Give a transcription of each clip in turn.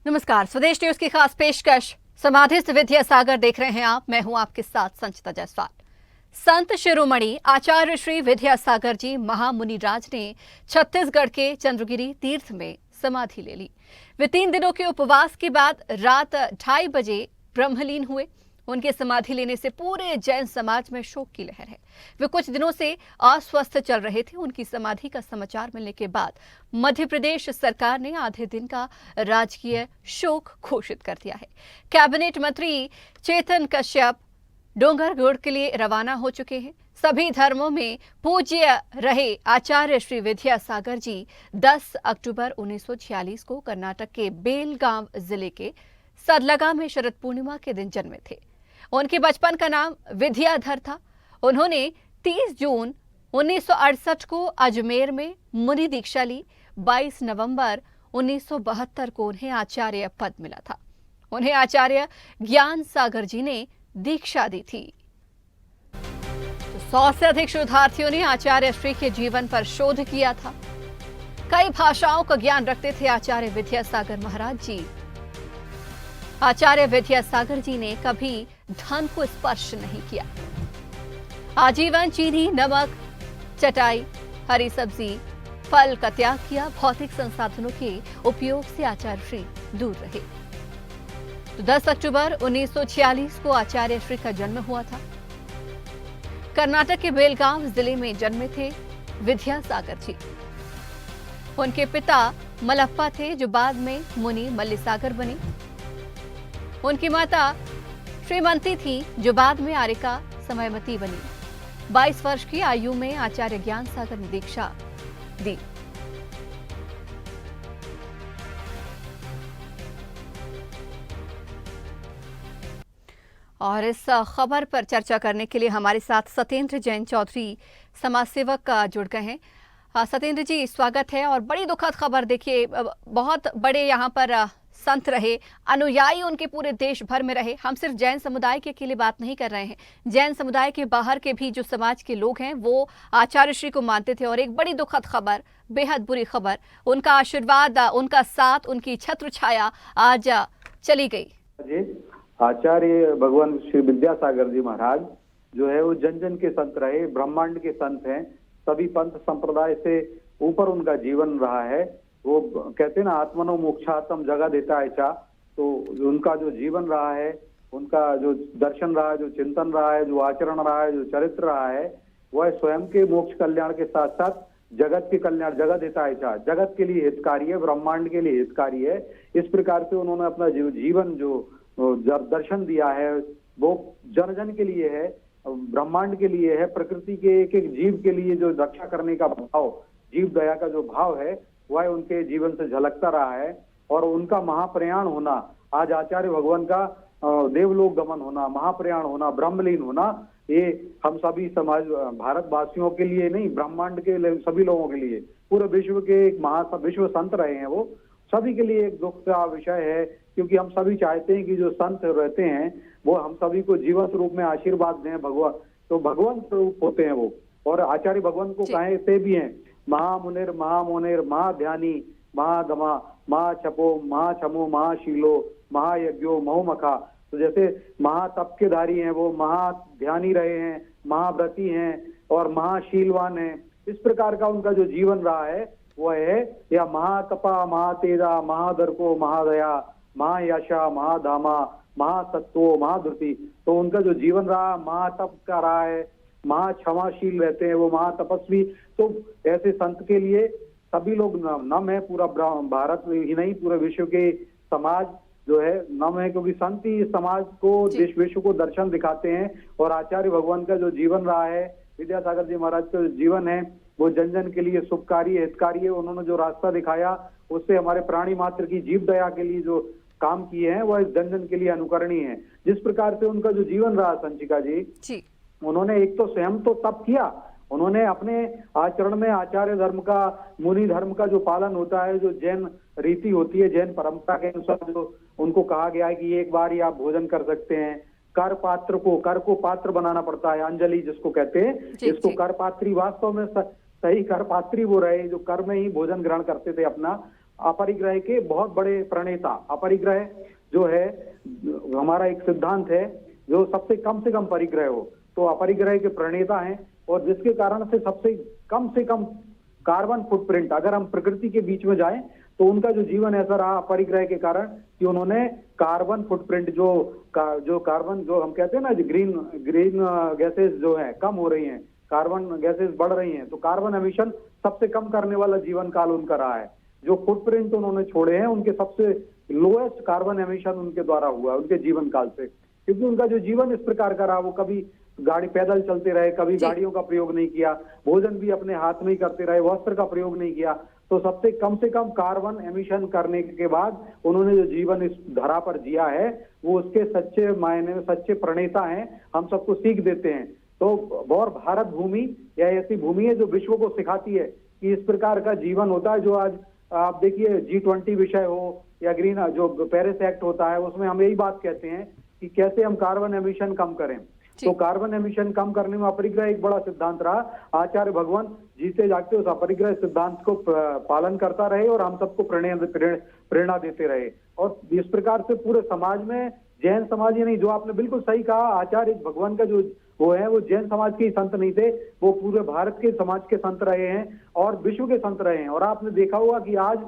नमस्कार, स्वदेश न्यूज की खास पेशकश समाधिस्थ विद्यासागर देख रहे हैं आप। मैं हूं आपके साथ संचिता जायसवाल। संत शिरोमणि आचार्य श्री विद्यासागर जी महामुनि राज ने छत्तीसगढ़ के चंद्रगिरी तीर्थ में समाधि ले ली। वे 3 दिनों के उपवास के बाद रात 2:30 बजे ब्रह्मलीन हुए। उनके समाधि लेने से पूरे जैन समाज में शोक की लहर है। वे कुछ दिनों से अस्वस्थ चल रहे थे। उनकी समाधि का समाचार मिलने के बाद मध्य प्रदेश सरकार ने आधे दिन का राजकीय शोक घोषित कर दिया है। कैबिनेट मंत्री चेतन कश्यप डोंगरगढ़ के लिए रवाना हो चुके हैं। सभी धर्मों में पूज्य रहे आचार्य श्री विद्यासागर जी 10 अक्टूबर 1946 को कर्नाटक के बेलगांव जिले के सदलगा में शरद पूर्णिमा के दिन जन्मे थे। उनके बचपन का नाम विद्याधर था। उन्होंने 30 जून 1968 को अजमेर में मुनि दीक्षा ली। 22 नवंबर 1972 को उन्हें आचार्य पद मिला था। उन्हें आचार्य ज्ञान सागर जी ने दीक्षा दी थी। 100 से अधिक शोधार्थियों ने आचार्य श्री के जीवन पर शोध किया था। कई भाषाओं का ज्ञान रखते थे आचार्य विद्यासागर महाराज जी। आचार्य विद्यासागर जी ने कभी धन को स्पर्श नहीं किया। आजीवन चीनी, नमक, चटाई, हरी सब्जी, फल का त्याग किया। भौतिक संसाधनों के उपयोग से आचार्य श्री दूर रहे। तो 10 अक्टूबर 1946 को आचार्य श्री का जन्म हुआ था। कर्नाटक के बेलगांव जिले में जन्मे थे विद्यासागर जी। उनके पिता मलप्पा थे, जो बाद में मुनि मल्लिसागर बने। उनकी माता श्रीमंती थी, जो बाद में आर्यका समयमती बनी। 22 वर्ष की आयु में आचार्य ज्ञान सागर ने दीक्षा दी। और इस खबर पर चर्चा करने के लिए हमारे साथ सत्येंद्र जैन चौधरी समाज सेवक जुड़ गए हैं। सत्येंद्र जी, स्वागत है। और बड़ी दुखद खबर, देखिए, बहुत बड़े यहाँ पर संत रहे, अनुयायी उनके पूरे देश भर में रहे। हम सिर्फ जैन समुदाय के अकेले बात नहीं कर रहे हैं, जैन समुदाय के बाहर के भी जो समाज के लोग हैं वो आचार्य श्री को मानते थे। और एक बड़ी दुखद खबर, बेहद बुरी खबर, उनका आशीर्वाद, उनका साथ, उनकी छत्र छाया आज चली गई। आचार्य भगवान श्री विद्यासागर जी महाराज जो है वो जन जन के संत रहे, ब्रह्मांड के संत हैं। सभी पंथ संप्रदाय से ऊपर उनका जीवन रहा है। वो कहते हैं ना, आत्मनो मोक्षात्म जगह देता है चा। तो उनका जो जीवन रहा है, उनका जो दर्शन रहा है, जो चिंतन रहा है, जो आचरण रहा है, जो चरित्र रहा है, वह स्वयं के मोक्ष कल्याण के साथ साथ जगत के कल्याण, जगह देता है चा, जगत के लिए हितकारी है, ब्रह्मांड के लिए हितकारी है। इस प्रकार से उन्होंने अपना जीवन जो दर्शन दिया है वो जन जन के लिए है, ब्रह्मांड के लिए है, प्रकृति के एक एक जीव के लिए जो रक्षा करने का भाव, जीव दया का जो भाव है वह उनके जीवन से झलकता रहा है। और उनका महाप्रयाण होना, आज आचार्य भगवान का देवलोक गमन होना, महाप्रयाण होना, ब्रह्मलीन होना, ये हम सभी समाज भारतवासियों के लिए नहीं, ब्रह्मांड के सभी लोगों के लिए, पूरे विश्व के एक विश्व संत रहे हैं। वो सभी के लिए एक दुख का विषय है, क्योंकि हम सभी चाहते हैं कि जो संत रहते हैं वो हम सभी को जीवन स्वरूप में आशीर्वाद दें। भगवान तो भगवान स्वरूप होते हैं वो, और आचार्य भगवान को कहते भी हैं महामुनिर महामुनिर महाध्यानी महागमा महाछपो महाछमो महाशीलो महायज्ञो महुमखा। तो जैसे महातप के धारी हैं वो, महाध्यानी रहे हैं, महाव्रती हैं और महाशीलवान हैं। इस प्रकार का उनका जो जीवन रहा है वह है या महातपा महातेजा महादर्को महादया महायशा महाधामा महासत्व महाधुति। तो उनका जो जीवन रहा महातप का रहा है, महाक्षमाशील रहते हैं वो, महातपस्वी। तो ऐसे संत के लिए सभी लोग नम है, पूरा भारत ही नहीं पूरे विश्व के समाज जो है नम है, क्योंकि संत ही समाज को, देश विश्व को दर्शन दिखाते हैं। और आचार्य भगवान का जो जीवन रहा है, विद्यासागर जी महाराज का जो जीवन है वो जन जन के लिए शुभकारी है, हितकारी है। उन्होंने जो रास्ता दिखाया उससे हमारे प्राणी मात्र की जीव दया के लिए जो काम किए हैं वह जन जन के लिए अनुकरणीय है। जिस प्रकार से उनका जो जीवन रहा संचिका जी, उन्होंने एक तो स्वयं तो तप किया, उन्होंने अपने आचरण में आचार्य धर्म का, मुनि धर्म का जो पालन होता है, जो जैन रीति होती है, जैन परंपरा के अनुसार जो उनको कहा गया है कि एक बार ही आप भोजन कर सकते हैं। कर को पात्र बनाना पड़ता है, अंजलि जिसको कहते हैं, इसको कर पात्री, वास्तव में सही कर पात्री वो रहे जो कर में ही भोजन ग्रहण करते थे अपना। अपरिग्रह के बहुत बड़े प्रणेता। अपरिग्रह जो है हमारा एक सिद्धांत है, जो सबसे कम परिग्रह हो, तो अपरिग्रह के प्रणेता हैं, और जिसके कारण से कम कार्बन फुटप्रिंट, अगर हम प्रकृति के बीच में जाएं तो उनका जो जीवन ऐसा रहा अपरिग्रह के कारण कि उन्होंने कार्बन फुटप्रिंट जो कार्बन जो हम कहते हैं ना, ग्रीन गैसेस जो है कम हो रही हैं, कार्बन गैसेस बढ़ रही हैं, तो कार्बन एमिशन सबसे कम करने वाला जीवन काल उनका रहा है। जो फुटप्रिंट उन्होंने छोड़े हैं उनके सबसे लोएस्ट कार्बन एमिशन उनके द्वारा हुआ उनके जीवन काल से, क्योंकि उनका जो जीवन इस प्रकार का रहा, वो कभी गाड़ी पैदल चलते रहे, कभी गाड़ियों का प्रयोग नहीं किया, भोजन भी अपने हाथ में ही करते रहे, वस्त्र का प्रयोग नहीं किया, तो सबसे कम कार्बन एमिशन करने के बाद उन्होंने जो जीवन इस धरा पर जिया है वो उसके सच्चे मायने में सच्चे प्रणेता हैं, हम सबको सीख देते हैं। तो और भारत भूमि या ऐसी भूमि है जो विश्व को सिखाती है कि इस प्रकार का जीवन होता है। जो आज आप देखिए G20 विषय हो या ग्रीन जो पेरिस एक्ट होता है, उसमें हम यही बात कहते हैं कि कैसे हम कार्बन एमिशन कम करें। तो कार्बन एमिशन कम करने में अपरिग्रह एक बड़ा सिद्धांत रहा। आचार्य भगवान जीते जागते उस अपरिग्रह सिद्धांत को पालन करता रहे और हम सबको प्रेरणा देते रहे। और इस प्रकार से पूरे समाज में, जैन समाज ही नहीं, जो आपने बिल्कुल सही कहा, आचार्य भगवान का जो वो जैन समाज के ही संत नहीं थे, वो पूरे भारत के समाज के संत रहे हैं और विश्व के संत रहे हैं। और आपने देखा होगा कि आज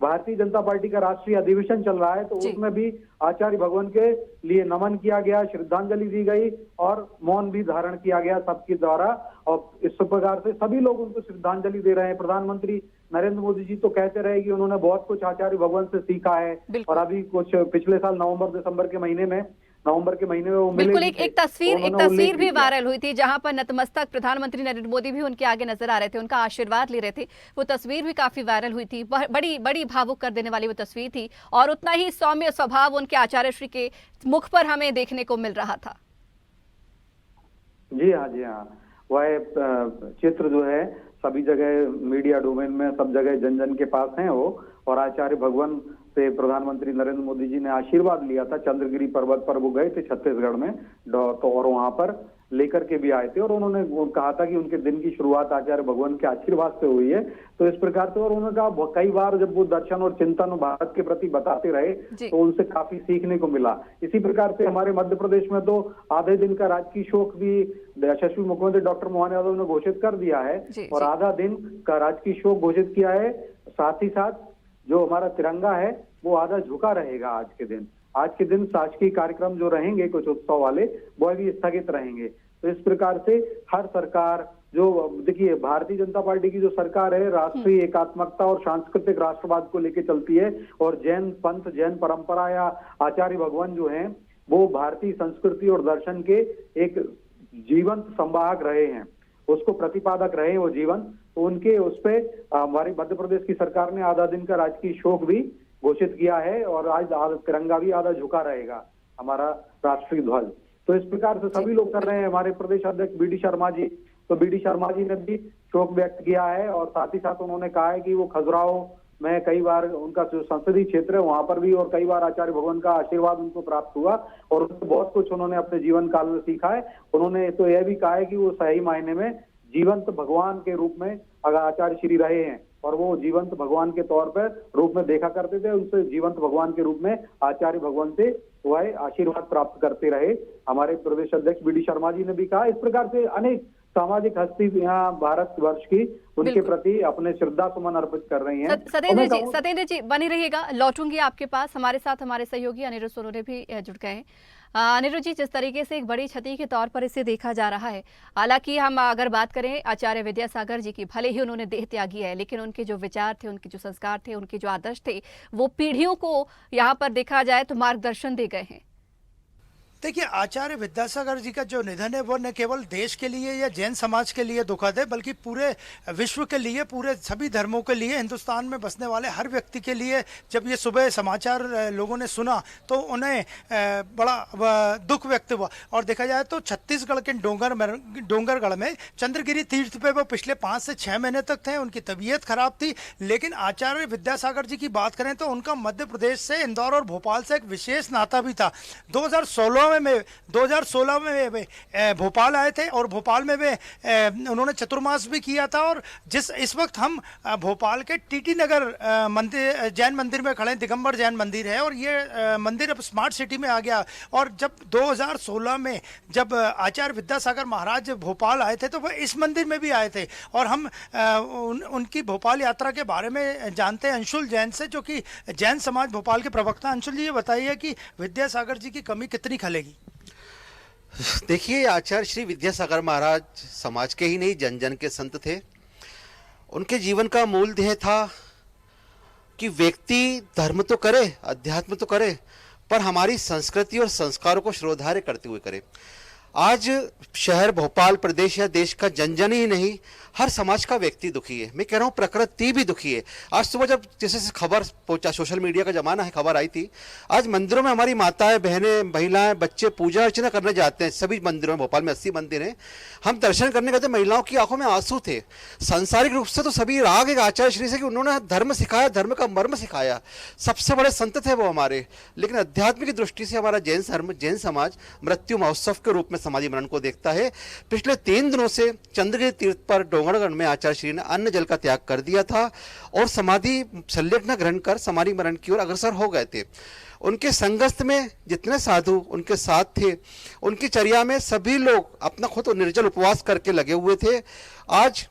भारतीय जनता पार्टी का राष्ट्रीय अधिवेशन चल रहा है, तो उसमें भी आचार्य भगवान के लिए नमन किया गया, श्रद्धांजलि दी गई और मौन भी धारण किया गया सबके द्वारा। और इस प्रकार से सभी लोग उनको श्रद्धांजलि दे रहे हैं। प्रधानमंत्री नरेंद्र मोदी जी तो कहते रहे कि उन्होंने बहुत कुछ आचार्य भगवान से सीखा है, और अभी कुछ पिछले साल नवंबर के महीने में वो मिले। बिल्कुल एक तस्वीर भी वायरल हुई थी जहां पर नतमस्तक प्रधानमंत्री नरेंद्र मोदी भी उनके आगे नजर आ रहे थे, उनका आशीर्वाद ले रहे थे। वो तस्वीर भी काफी वायरल हुई थी, बड़ी भावुक कर देने वाली वो तस्वीर थी, और उतना ही सौम्य स्वभाव उनके आचार्य श्री के मुख पर हमें देखने को मिल रहा था। जी हाँ, वह चित्र जो है सभी जगह मीडिया डोमेन में सब जगह जन के पास है वो। और आचार्य भगवान से प्रधानमंत्री नरेंद्र मोदी जी ने आशीर्वाद लिया था। चंद्रगिरी पर्वत पर वो गए थे छत्तीसगढ़ में, तो और वहां पर लेकर के भी आए थे, और उन्होंने कहा था कि उनके दिन की शुरुआत आचार्य भगवान के आशीर्वाद से हुई है। तो इस प्रकार से, और उन्होंने कहा कई बार जब वो दर्शन और चिंतन भारत के प्रति बताते रहे तो उनसे काफी सीखने को मिला। इसी प्रकार से हमारे मध्य प्रदेश में तो आधे दिन का राजकीय शोक भी यशस्वी मुख्यमंत्री डॉक्टर मोहन यादव ने घोषित कर दिया है, और आधा दिन का राजकीय शोक घोषित किया है। साथ ही साथ जो हमारा तिरंगा है वो आधा झुका रहेगा आज के दिन शासकीय कार्यक्रम जो रहेंगे कुछ उत्सव वाले, वो भी स्थगित रहेंगे। तो इस प्रकार से हर सरकार जो, देखिए भारतीय जनता पार्टी की जो सरकार है, राष्ट्रीय एकात्मकता और सांस्कृतिक राष्ट्रवाद को लेकर चलती है, और जैन पंथ, जैन परंपरा या आचार्य भगवान जो हैं वो भारतीय संस्कृति और दर्शन के एक जीवंत संवाहक रहे हैं, उसको प्रतिपादक रहे वो जीवन। तो उनके उस पे हमारी मध्य प्रदेश की सरकार ने आधा दिन का राजकीय शोक भी घोषित किया है, और आज तिरंगा भी आधा झुका रहेगा, हमारा राष्ट्रीय ध्वज। तो इस प्रकार से सभी लोग कर रहे हैं। हमारे प्रदेश अध्यक्ष बी डी शर्मा जी ने भी शोक व्यक्त किया है, और साथ ही साथ उन्होंने कहा है कि वो खजुराहो में कई बार उनका जो संसदीय क्षेत्र है वहां पर भी, और कई बार आचार्य भगवान का आशीर्वाद उनको प्राप्त हुआ, और उनको बहुत कुछ उन्होंने अपने जीवन काल में सीखा है। उन्होंने तो यह भी कहा है कि वो सही मायने में जीवंत भगवान के रूप में अगर आचार्य श्री रहे हैं, और वो जीवंत भगवान के तौर पर रूप में देखा करते थे, उनसे जीवंत भगवान के रूप में आचार्य भगवान से वह आशीर्वाद प्राप्त करते रहे। हमारे प्रदेश अध्यक्ष बी डी शर्मा जी ने भी कहा। इस प्रकार से अनेक सामाजिक हस्ती यहाँ भारत वर्ष की उनके प्रति अपने श्रद्धा सुमन अर्पित कर रही हैं। सत्येंद्र जी बने रहिएगा, लौटूंगी आपके पास। हमारे साथ हमारे सहयोगी अनिरुद्ध सोनोने भी जुड़ गए हैं। अनिरुद्ध जी, जिस तरीके से एक बड़ी क्षति के तौर पर इसे देखा जा रहा है, हालांकि हम अगर बात करें आचार्य विद्यासागर जी की, भले ही उन्होंने देह त्यागी है, लेकिन उनके जो विचार थे, उनके जो संस्कार थे, उनके जो आदर्श थे, वो पीढ़ियों को यहाँ पर देखा जाए तो मार्गदर्शन दे गए हैं। देखिए, आचार्य विद्यासागर जी का जो निधन है वो न केवल देश के लिए या जैन समाज के लिए दुखद है, बल्कि पूरे विश्व के लिए, पूरे सभी धर्मों के लिए, हिंदुस्तान में बसने वाले हर व्यक्ति के लिए। जब ये सुबह समाचार लोगों ने सुना तो उन्हें बड़ा दुख व्यक्त हुआ। और देखा जाए तो छत्तीसगढ़ के डोंगरगढ़ में चंद्रगिरी तीर्थ पे वो पिछले 5 से 6 महीने तक थे। उनकी तबीयत खराब थी, लेकिन आचार्य विद्यासागर जी की बात करें तो उनका मध्य प्रदेश से, इंदौर और भोपाल से एक विशेष नाता भी था। 2016 में 2016 में वे भोपाल आए थे और भोपाल में वे उन्होंने चतुर्मास भी किया था। और इस वक्त हम भोपाल के टीटी नगर मंदिर, जैन मंदिर में खड़े हैं। दिगंबर जैन मंदिर है और ये मंदिर अब स्मार्ट सिटी में आ गया। और जब 2016 में जब आचार्य विद्यासागर महाराज जब भोपाल आए थे तो वह इस मंदिर में भी आए थे। और हम उनकी भोपाल यात्रा के बारे में जानते हैं अंशुल जैन से, जो कि जैन समाज भोपाल के प्रवक्ता। अंशुल जी, ये बताइए कि विद्यासागर जी की कमी कितनी खलेगी? देखिए, आचार्य श्री विद्यासागर महाराज समाज के ही नहीं, जन जन के संत थे। उनके जीवन का मूल ध्येय था कि व्यक्ति धर्म तो करे, अध्यात्म तो करे, पर हमारी संस्कृति और संस्कारों को श्रोधार्य करते हुए करे। आज शहर भोपाल, प्रदेश या देश का जन जन ही नहीं, हर समाज का व्यक्ति दुखी है। मैं कह रहा हूँ प्रकृति भी दुखी है। आज सुबह जब जैसे खबर पहुंचा, सोशल मीडिया का जमाना है, खबर आई थी, आज मंदिरों में हमारी माताएं, बहनें, महिलाएं, बच्चे पूजा अर्चना करने जाते हैं। सभी मंदिरों में, भोपाल में 80 मंदिर हैं, हम दर्शन करने गए थे, महिलाओं की आंखों में आंसू थे। सांसारिक रूप से तो सभी राग एक आचार्य श्री से कि उन्होंने धर्म सिखाया, धर्म का मर्म सिखाया, सबसे बड़े संत थे वो हमारे। लेकिन अध्यात्म की दृष्टि से हमारा जैन धर्म, जैन समाज मृत्यु महोत्सव के रूप में समाधि मरण को देखता है। पिछले 3 दिनों से चंद्रगिरी तीर्थ पर डोंगरगढ़ में आचार्य श्री ने अन्न जल का त्याग कर दिया था और समाधि संलेखना ग्रहण कर समाधि मरण की ओर अग्रसर हो गए थे। उनके संगस्त में जितने साधु उनके साथ थे, उनकी चर्या में सभी लोग अपना खुद निर्जल उपवास करके लगे हुए थे। आज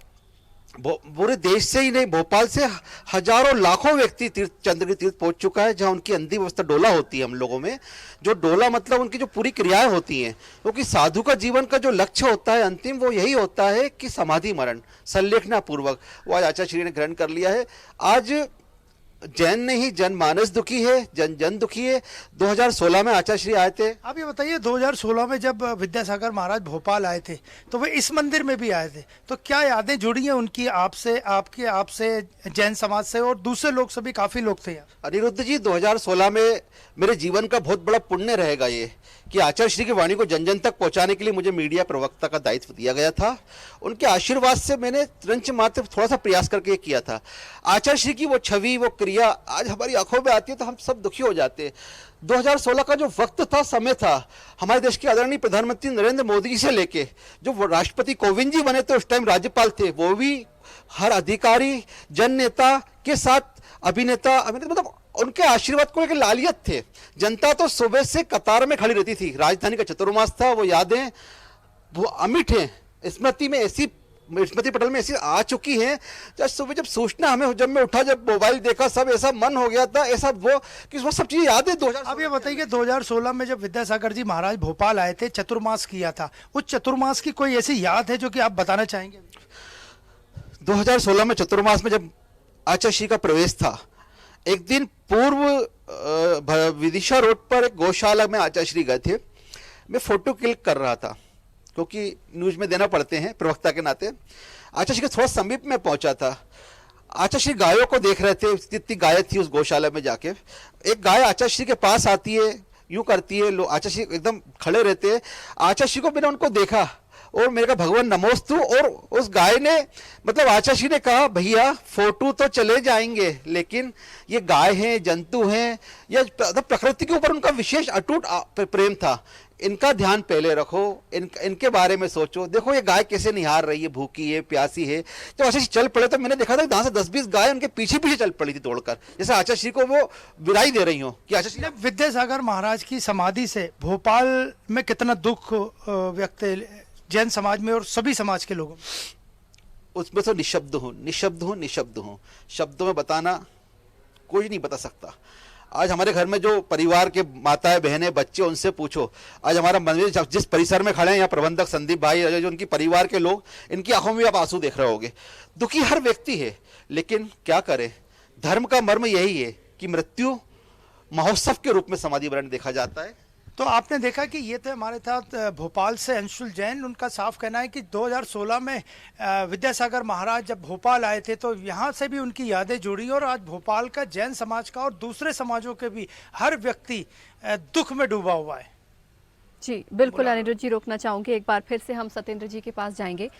पूरे देश से ही नहीं, भोपाल से हजारों लाखों व्यक्ति चंद्रगिरी तीर्थ पहुंच चुका है, जहां उनकी अंतिम अवस्था डोला होती है हम लोगों में। जो डोला मतलब उनकी जो पूरी क्रियाएं होती हैं, क्योंकि साधु का जीवन का जो लक्ष्य होता है अंतिम, वो यही होता है कि समाधि मरण संलेखना पूर्वक वो आज आचार्य श्री ने ग्रहण कर लिया है। आज जैन नहीं, जनमानस दुखी है, जन जन दुखी है। 2016 में आचार्य श्री आए थे। आप ये बताइए, 2016 में जब विद्यासागर महाराज भोपाल आए थे तो वे इस मंदिर में भी आए थे, तो क्या यादें जुड़ी हैं उनकी आपसे, आपसे, जैन समाज से? और दूसरे लोग सभी काफी लोग थे यहाँ। अनिरुद्ध जी, 2016 में मेरे जीवन का बहुत बड़ा पुण्य रहेगा ये कि आचार्य श्री की वाणी को जन जन तक पहुंचाने के लिए मुझे मीडिया प्रवक्ता का दायित्व दिया गया था। उनके आशीर्वाद से मैंने त्रंच मात्र थोड़ा सा प्रयास करके किया था। आचार्य श्री की वो छवि, वो क्रिया आज हमारी आंखों में आती है तो हम सब दुखी हो जाते हैं। 2016 का जो वक्त था, समय था, हमारे देश के आदरणीय प्रधानमंत्री नरेंद्र मोदी जी से लेके जो राष्ट्रपति कोविंद जी बने थे, उस टाइम राज्यपाल थे, वो भी हर अधिकारी, जन नेता के साथ अभिनेता मतलब उनके आशीर्वाद को लेकर लालियत थे। जनता तो सुबह से कतार में खड़ी रहती थी। राजधानी का चतुर्मास था, वो यादें वो अमिट हैं, स्मृति में ऐसी, स्मृति पटल में ऐसी आ चुकी हैं। जब सुबह जब सूचना हमें, जब मैं उठा, जब मोबाइल देखा, सब ऐसा मन हो गया था, ऐसा वो कि वो सब चीजें याद है। 2016 अब ये बताइए, 2016 में जब विद्यासागर जी महाराज भोपाल आए थे, चतुर्मास किया था, उस चतुर्मास की कोई ऐसी याद है जो कि आप बताना चाहेंगे? 2016 में चतुर्मास में जब आचार्य श्री का प्रवेश था, एक दिन पूर्व विदिशा रोड पर एक गौशाला में आचार्य श्री गए थे। मैं फोटो क्लिक कर रहा था क्योंकि न्यूज में देना पड़ते हैं प्रवक्ता के नाते। आचार्य श्री के थोड़ा समीप में पहुंचा था। आचार्य श्री गायों को देख रहे थे, जितनी गायें थी उस गौशाला में जाके। एक गाय आचार्य श्री के पास आती है, यूं करती है, आचार्य श्री एकदम खड़े रहते हैं। आचार्य श्री को मैंने उनको देखा और मेरे कहा भगवान नमोस्तु। और उस गाय ने, मतलब आचार्य श्री ने कहा, भैया फोटो तो चले जाएंगे लेकिन ये गाय हैं, जंतु हैं, या प्रकृति के ऊपर उनका विशेष अटूट प्रेम था। इनका ध्यान पहले रखो, इनके बारे में सोचो। देखो ये गाय कैसे निहार रही है, भूखी है, प्यासी है। जब आचार्य श्री चल पड़े तो मैंने देखा था कि 10-20 गाय उनके पीछे पीछे चल पड़ी थी दौड़कर, जैसे आचार्य श्री को वो विदाई दे रही हो कि आचार्य श्री। विद्यासागर महाराज की समाधि से भोपाल में कितना दुख व्यक्त है जैन समाज में और सभी समाज के लोगों में? उसमें तो निशब्द हूँ। शब्दों में बताना कोई नहीं बता सकता। आज हमारे घर में जो परिवार के माताएं, बहनें, बच्चे, उनसे पूछो। आज हमारा मंदिर जिस परिसर में खड़े हैं, यहाँ प्रबंधक संदीप भाई, जो उनकी परिवार के लोग, इनकी आंखों में आप आंसू देख रहे होगे। दुखी हर व्यक्ति है, लेकिन क्या करें, धर्म का मर्म यही है कि मृत्यु महोत्सव के रूप में समाधि मरण देखा जाता है। तो आपने देखा कि ये थे हमारे साथ भोपाल से अंशुल जैन। उनका साफ कहना है कि 2016 में विद्यासागर महाराज जब भोपाल आए थे तो यहाँ से भी उनकी यादें जुड़ी और आज भोपाल का, जैन समाज का और दूसरे समाजों के भी हर व्यक्ति दुख में डूबा हुआ है। जी बिल्कुल अनिरुद्ध जी, रोकना चाहूंगी, एक बार फिर से हम सत्येंद्र जी के पास जाएंगे।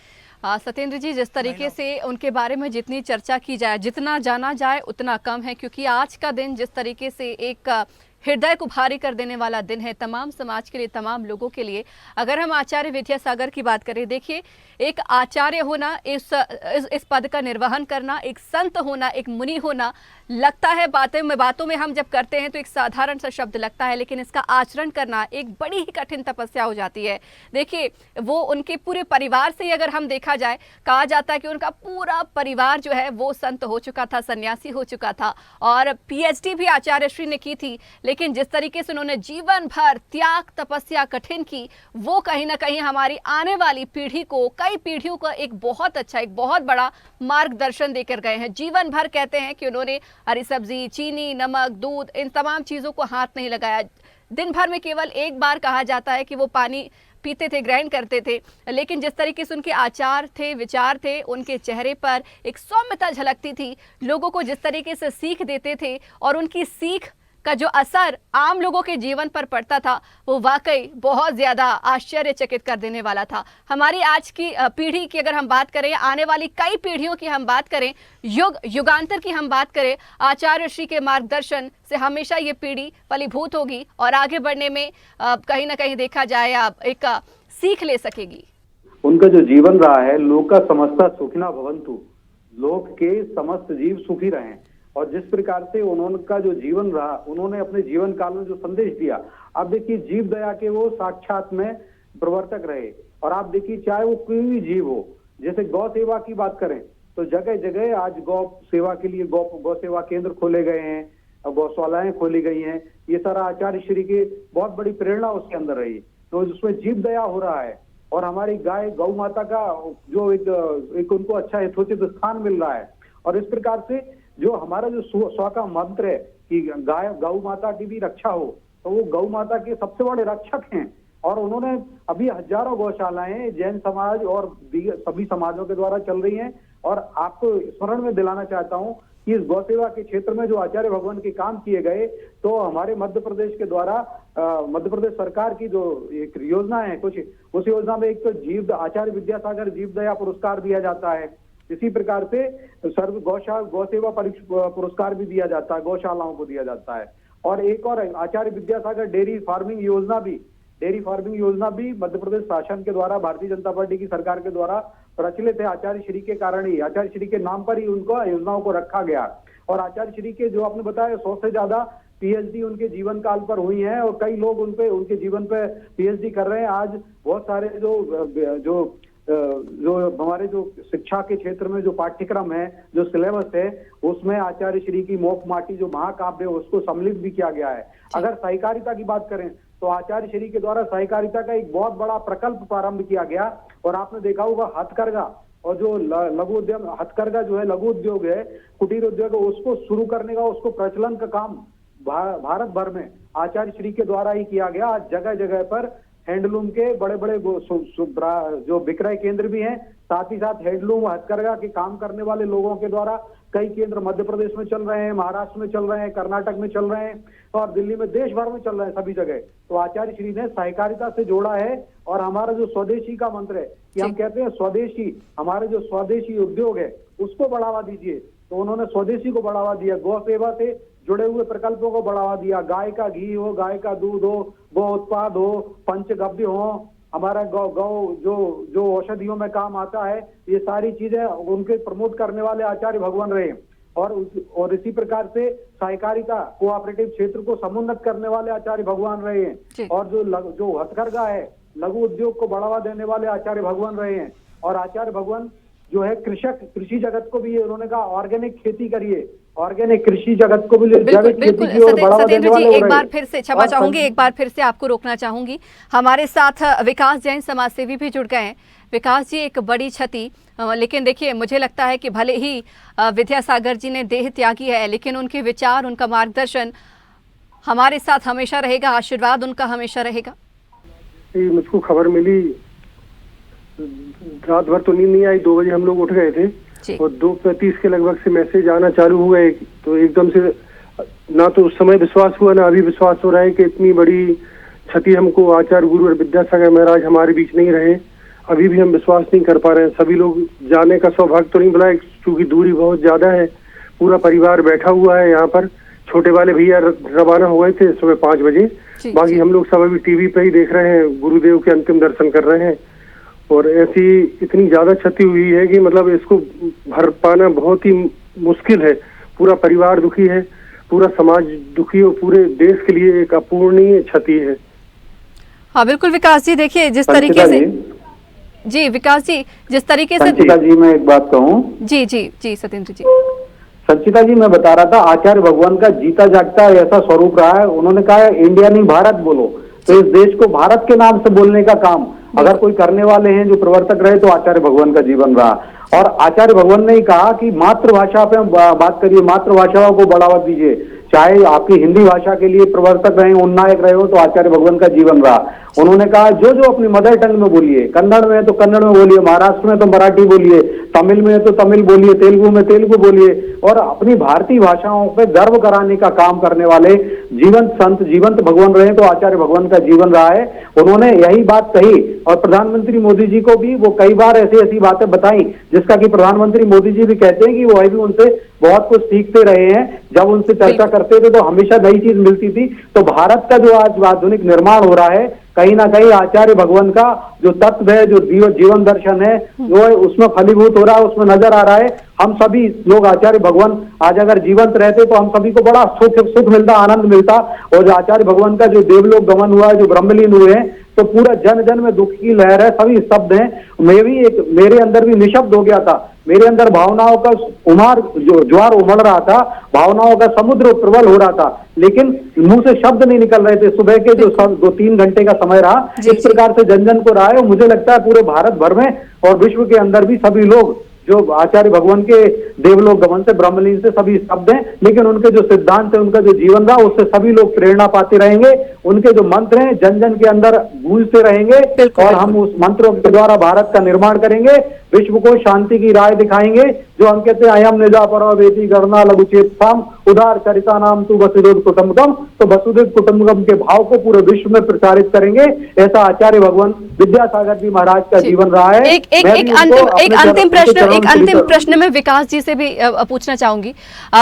सत्येंद्र जी, जिस तरीके से उनके बारे में जितनी चर्चा की जाए, जितना जाना जाए उतना कम है, क्योंकि आज का दिन जिस तरीके से एक हृदय को भारी कर देने वाला दिन है तमाम समाज के लिए, तमाम लोगों के लिए। अगर हम आचार्य विद्यासागर की बात करें, देखिए एक आचार्य होना, इस पद का निर्वहन करना, एक संत होना, एक मुनि होना, लगता है बातों में हम जब करते हैं तो एक साधारण सा शब्द लगता है, लेकिन इसका आचरण करना एक बड़ी ही कठिन तपस्या हो जाती है। देखिए वो उनके पूरे परिवार से ही अगर हम देखा जाए, कहा जाता है कि उनका पूरा परिवार जो है वो संत हो चुका था, सन्यासी हो चुका था, और पीएचडी भी आचार्य श्री ने की थी। लेकिन जिस तरीके से उन्होंने जीवन भर त्याग तपस्या कठिन की, वो कहीं ना कहीं हमारी आने वाली पीढ़ी को, कई पीढ़ियों का एक बहुत अच्छा, एक बहुत बड़ा मार्गदर्शन देकर गए हैं। जीवन भर कहते हैं कि उन्होंने हरी सब्जी, चीनी, नमक, दूध, इन तमाम चीजों को हाथ नहीं लगाया। दिन भर में केवल एक बार कहा जाता है कि वो पानी पीते थे, ग्रहण करते थे। लेकिन जिस तरीके से उनके आचार थे, विचार थे, उनके चेहरे पर एक सौम्यता झलकती थी, लोगों को जिस तरीके से सीख देते थे, और उनकी सीख का जो असर आम लोगों के जीवन पर पड़ता था, वो वाकई बहुत ज्यादा आश्चर्यचकित कर देने वाला था। हमारी आज की पीढ़ी की अगर हम बात करें, आने वाली कई पीढ़ियों की हम बात करें, युगांतर की हम बात करें, आचार्य श्री के मार्गदर्शन से हमेशा ये पीढ़ी फलीभूत होगी और आगे बढ़ने में कहीं ना कहीं देखा जाए एक सीख ले सकेगी। उनका जो जीवन रहा है, लोक का समस्ता सुखिना भवंतु, लोक के समस्त जीव सुखी रहें, और जिस प्रकार से उनका जो जीवन रहा, उन्होंने अपने जीवन काल में जो संदेश दिया, आप देखिए जीव दया के वो साक्षात में प्रवर्तक रहे। और आप देखिए चाहे वो कोई भी जीव हो, जैसे गौ सेवा की बात करें तो जगह जगह आज गौ सेवा के लिए गौ सेवा केंद्र खोले गए हैं, गौशालाएं खोली गई हैं। ये सारा आचार्य श्री की बहुत बड़ी प्रेरणा उसके अंदर रही, तो उसमें जीव दया हो रहा है। और हमारी गाय गौ माता का जो एक उनको अच्छा यथोचित स्थान मिल रहा है। और इस प्रकार से जो हमारा जो स्व का मंत्र है कि गाय गौ माता की भी रक्षा हो, तो वो गौ माता के सबसे बड़े रक्षक हैं। और उन्होंने अभी हजारों गौशालाएं जैन समाज और सभी समाजों के द्वारा चल रही हैं। और आपको स्मरण में दिलाना चाहता हूं कि इस गौ सेवा के क्षेत्र में जो आचार्य भगवान के काम किए गए, तो हमारे मध्य प्रदेश के द्वारा मध्य प्रदेश सरकार की जो एक योजना है कुछ, उस योजना में एक तो आचार्य विद्यासागर जीव दया पुरस्कार दिया जाता है। इसी प्रकार से सर्व गौ सेवा पुरस्कार भी दिया जाता है, गौशालाओं को दिया जाता है। और एक और आचार्य विद्यासागर डेयरी फार्मिंग योजना भी मध्य प्रदेश शासन के द्वारा, भारतीय जनता पार्टी की सरकार के द्वारा प्रचलित है। आचार्य श्री के कारण ही, आचार्य श्री के नाम पर ही उनको योजनाओं को रखा गया। और आचार्य श्री के जो आपने बताया 100 से ज्यादा पीएचडी उनके जीवन काल पर हुई हैं, और कई लोग उनके जीवन पे पीएचडी कर रहे हैं। आज बहुत सारे जो हमारे जो शिक्षा के क्षेत्र में जो पाठ्यक्रम है, जो सिलेबस है, उसमें आचार्य श्री की मोक्ष माटी जो महाकाव्य है उसको सम्मिलित भी किया गया है। अगर सहकारिता की बात करें तो आचार्य श्री के द्वारा सहकारिता का एक बहुत बड़ा प्रकल्प प्रारंभ किया गया। और आपने देखा होगा हथकरघा और जो लघु उद्यम, हथकरघा जो है लघु उद्योग है, कुटीर उद्योग है, उसको शुरू करने का, उसको प्रचलन का काम भारत भर में आचार्य श्री के द्वारा ही किया गया। आज जगह जगह पर हैंडलूम के बड़े बड़े जो विक्रय केंद्र भी हैं, साथ ही साथ हैंडलूम हथकरघा के काम करने वाले लोगों के द्वारा कई केंद्र मध्य प्रदेश में चल रहे हैं, महाराष्ट्र में चल रहे हैं, कर्नाटक में चल रहे हैं, और दिल्ली में, देश भर में चल रहे हैं सभी जगह। तो आचार्य श्री ने सहकारिता से जोड़ा है। और हमारा जो स्वदेशी का मंत्र है कि हम कहते हैं स्वदेशी, हमारे जो स्वदेशी उद्योग है उसको बढ़ावा दीजिए, तो उन्होंने स्वदेशी को बढ़ावा दिया। गौ सेवा से जुड़े हुए प्रकल्पों को बढ़ावा दिया। गाय का घी हो, गाय का दूध हो, गौ उत्पाद हो, पंचगव्य हो, हमारा गौ जो औषधियों में काम आता है, ये सारी चीजें उनके प्रमोट करने वाले आचार्य भगवान रहे। और इसी प्रकार से सहकारिता, कोऑपरेटिव क्षेत्र को समुन्नत करने वाले आचार्य भगवान रहे हैं। और जो हथकरघा है, लघु उद्योग को बढ़ावा देने वाले आचार्य भगवान रहे हैं। और आचार्य भगवान जो है कृषि जगत को भी उन्होंने कहा ऑर्गेनिक खेती करिए, ऑर्गेनिक कृषि जगत को भी जैविक खेती की ओर बढ़ावा देने वाले। एक बार फिर से क्षमा चाहूंगी, एक बार फिर से आपको रोकना चाहूंगी। हमारे साथ विकास जैन समाज सेवी भी जुड़ गए हैं। विकास जी, एक बड़ी क्षति, लेकिन देखिए मुझे लगता है कि भले ही विद्यासागर जी ने देह त्यागी है, लेकिन उनके विचार, उनका मार्गदर्शन हमारे साथ हमेशा रहेगा, आशीर्वाद उनका हमेशा रहेगा। मुझको खबर मिली, रात भर तो नींद नहीं आई, 2 बजे हम लोग उठ गए थे और 2:35 के लगभग से मैसेज आना चालू हुआ। तो एकदम से ना तो उस समय विश्वास हुआ, ना अभी विश्वास हो रहा है कि इतनी बड़ी क्षति हमको आचार्य गुरु और विद्यासागर महाराज हमारे बीच नहीं रहे। अभी भी हम विश्वास नहीं कर पा रहे हैं। सभी लोग जाने का सौभाग्य तो नहीं मिला, क्योंकि दूरी बहुत ज्यादा है। पूरा परिवार बैठा हुआ है यहाँ पर, छोटे वाले भैया रवाना हो गए थे सुबह 5 बजे। बाकी हम लोग सब अभी टीवी पे ही देख रहे हैं, गुरुदेव के अंतिम दर्शन कर रहे हैं। और ऐसी इतनी ज्यादा क्षति हुई है कि मतलब इसको भर पाना बहुत ही मुश्किल है। पूरा परिवार दुखी है, पूरा समाज दुखी और पूरे देश के लिए एक अपूरणीय क्षति है। हाँ बिल्कुल विकास जी, देखिए जिस तरीके से जी विकास जी जिस तरीके से संचिता जी मैं एक बात कहूँ। जी जी जी सत्येंद्र जी। संचिता जी मैं बता रहा था, आचार्य भगवान का जीता जागता ऐसा स्वरूप रहा है। उन्होंने कहा है इंडिया नहीं भारत बोलो, तो इस देश को भारत के नाम से बोलने का काम अगर कोई करने वाले हैं जो प्रवर्तक रहे तो आचार्य भगवान का जीवन रहा। और आचार्य भगवान ने ही कहा कि मातृभाषा पे बात करिए, मातृभाषा को बढ़ावा दीजिए। चाहे आपकी हिंदी भाषा के लिए प्रवर्तक रहे, उन्नायक रहे हो, तो आचार्य भगवान का जीवन रहा। उन्होंने कहा जो जो अपनी मदर टंग में बोलिए, कन्नड़ में तो कन्नड़ में बोलिए, महाराष्ट्र में तो मराठी बोलिए, तमिल में तो तमिल बोलिए, तेलुगु में तेलुगु बोलिए, और अपनी भारतीय भाषाओं पे गर्व कराने का काम करने वाले जीवंत संत, जीवंत भगवान रहे तो आचार्य भगवान का जीवन रहा है। उन्होंने यही बात कही और प्रधानमंत्री मोदी जी को भी वो कई बार ऐसी ऐसी बातें बताई, जिसका कि प्रधानमंत्री मोदी जी भी कहते हैं कि वो भी उनसे बहुत कुछ सीखते रहे हैं। जब उनसे चर्चा करते थे तो हमेशा नई चीज मिलती थी। तो भारत का जो आज आधुनिक निर्माण हो रहा है, कहीं ना कहीं आचार्य भगवान का जो तत्व है, जो जीवन दर्शन है, जो है उसमें फलीभूत हो रहा है, उसमें नजर आ रहा है। हम सभी लोग आचार्य भगवान आज अगर जीवंत रहते तो हम सभी को बड़ा सुख मिलता, आनंद मिलता। और जो आचार्य भगवान का जो देवलोक गमन हुआ है, जो ब्रह्मलीन हुए हैं, तो पूरा जन जन में दुख की लहर है, सभी शब्द हैं। मेरे अंदर भी निशब्द हो गया था, मेरे अंदर भावनाओं का ज्वार उमड़ रहा था, भावनाओं का समुद्र प्रबल हो रहा था, लेकिन मुंह से शब्द नहीं निकल रहे थे। सुबह के जो 2-3 घंटे का समय रहा, इस प्रकार से जन जन को रहा है। और मुझे लगता है पूरे भारत भर में और विश्व के अंदर भी सभी लोग जो आचार्य भगवान के देवलोक गमन से, ब्रह्मलीन से सभी शब्द हैं, लेकिन उनके जो सिद्धांत है, उनका जो जीवन रहा, उससे सभी लोग प्रेरणा पाते रहेंगे। उनके जो मंत्र हैं जन जन के अंदर गूंजते रहेंगे और हम उस मंत्रों के द्वारा भारत का निर्माण करेंगे, विश्व को शांति की राह दिखाएंगे। जो हम कहते हैं अयम निजा परो बेटी गणना लघुचेत साम उदार चरिता नाम तू वसुदेव कुटुंबकम, तो वसुदेव कुटुंबकम के भाव को पूरे विश्व में प्रचारित करेंगे। ऐसा आचार्य भगवान विद्यासागर जी महाराज का जीवन रहा है। एक अंतिम प्रश्न में विकास जी से भी पूछना चाहूंगी।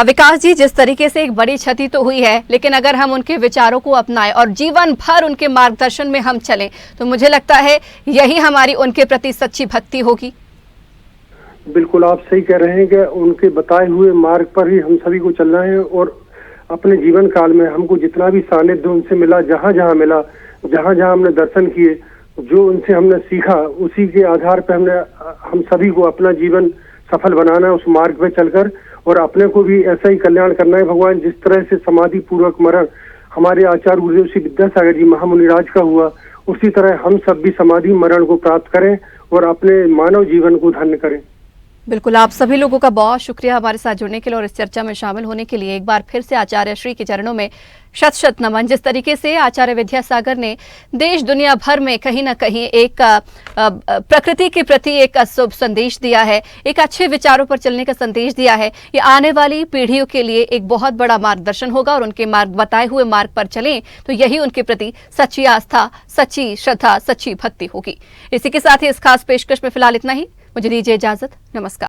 विकास जी, जिस तरीके से एक बड़ी क्षति तो हुई है, लेकिन अगर हम उनके विचारों को अपनाएं और जीवन भर उनके मार्गदर्शन में हम चलें, तो मुझे लगता है यही हमारी उनके प्रति सच्ची भक्ति होगी। बिल्कुल आप सही कह रहे हैं कि उनके बताए हुए मार्ग पर ही हम सभी को चलना है। और अपने जीवन काल में हमको जितना भी सानिध्य उनसे मिला, जहाँ जहाँ मिला, जहाँ जहाँ हमने दर्शन किए, जो उनसे हमने सीखा, उसी के आधार पर हम सभी को अपना जीवन सफल बनाना है उस मार्ग पे चलकर, और अपने को भी ऐसा ही कल्याण करना है। भगवान जिस तरह से समाधि पूर्वक मरण हमारे आचार्य गुरुदेव श्री विद्यासागर जी महामुनिराज का हुआ, उसी तरह हम सब भी समाधि मरण को प्राप्त करें और अपने मानव जीवन को धन्य करें। बिल्कुल, आप सभी लोगों का बहुत शुक्रिया हमारे साथ जुड़ने के लिए और इस चर्चा में शामिल होने के लिए। एक बार फिर से आचार्य श्री के चरणों में शत शत नमन। जिस तरीके से आचार्य विद्यासागर ने देश दुनिया भर में कहीं ना कहीं एक प्रकृति के प्रति एक शुभ संदेश दिया है, एक अच्छे विचारों पर चलने का संदेश दिया है, ये आने वाली पीढ़ियों के लिए एक बहुत बड़ा मार्गदर्शन होगा। और उनके बताए हुए मार्ग पर चलें तो यही उनके प्रति सच्ची आस्था, सच्ची श्रद्धा, सच्ची भक्ति होगी। इसी के साथ ही इस खास पेशकश में फिलहाल इतना ही। मुझे दीजिए इजाजत। नमस्कार।